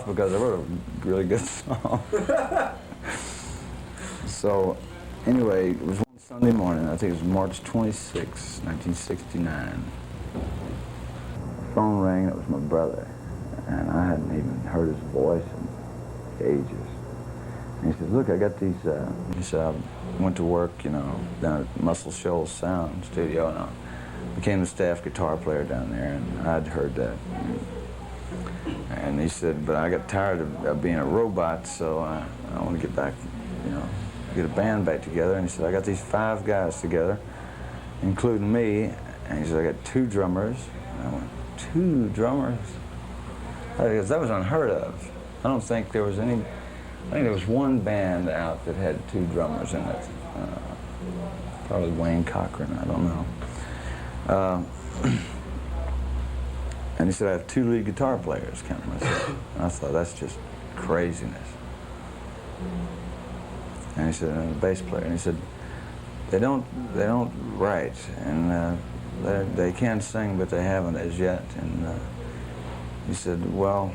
because I wrote a really good song. So, anyway, it was one Sunday morning. I think it was March 26, 1969. The phone rang. It was my brother, and I hadn't even heard his voice in ages. And he said, "Look, I got these." He said, "I went to work, down at Muscle Shoals Sound Studio, and I became the staff guitar player down there, and I'd heard that." And he said, "But I got tired of being a robot, so I want to get back, get a band back together." And he said, "I got these 5 guys together, including me." And he said, "I got 2 drummers." And I went, 2 drummers? Because that was unheard of. I don't think there was any. I think there was one band out that had 2 drummers in it. Probably Wayne Cochran, I don't know. And he said, "I have 2 lead guitar players, counting myself." And I thought, that's just craziness. And he said, "And a bass player." And he said, they don't write, and they can sing, but they haven't as yet." And he said, "Well,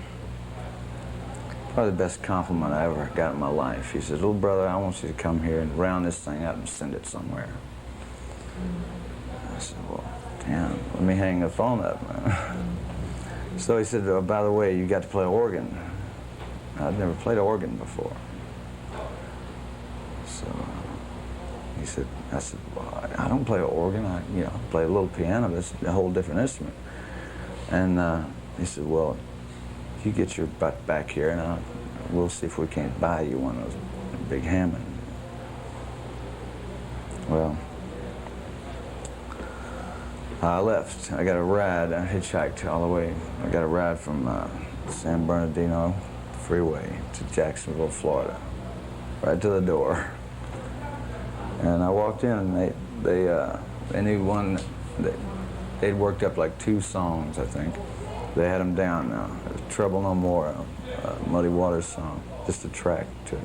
probably the best compliment I ever got in my life." He said, "Little brother, I want you to come here and round this thing up and send it somewhere." I said, "Well, damn, let me hang the phone up, man." So he said, "Oh, by the way, you got to play organ." I'd never played organ before. So he said, I said, "Well, I don't play organ. I play a little piano, but it's a whole different instrument." And he said, "Well, you get your butt back here, and we'll see if we can't buy you one of those big Hammond." Well, I left. I got a ride. I hitchhiked all the way. I got a ride from San Bernardino freeway to Jacksonville, Florida, right to the door. And I walked in, and they knew one. They'd worked up like 2 songs, I think. They had them down now. It was "Trouble No More," Muddy Waters song, just a track to it.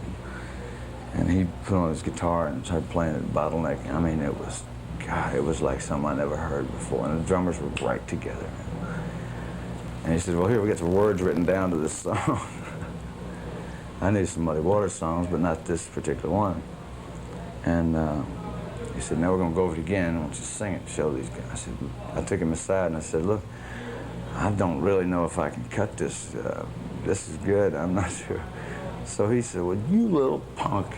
And he put on his guitar and started playing it, Bottleneck. I mean, it was like something I never heard before. And the drummers were right together. And he said, "Well, here, we got the words written down to this song." I knew some Muddy Waters songs, but not this particular one. And he said, "Now we're going to go over it again. I want you to sing it, show these guys." I took him aside and I said, "Look, I don't really know if I can cut this. This is good. I'm not sure." So he said, "Well, you little punk.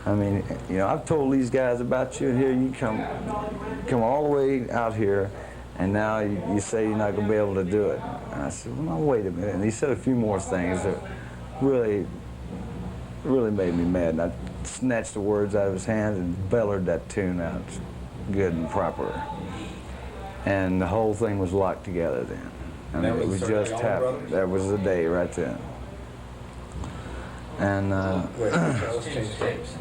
I mean, I've told these guys about you, and here you come all the way out here, and now you say you're not going to be able to do it." And I said, "Well, no, wait a minute." And he said a few more things that really made me mad. And I snatched the words out of his hands and bellered that tune out good and proper. And the whole thing was locked together then. I mean, it was just happened. That was the day right then. And Wait, let's change tapes.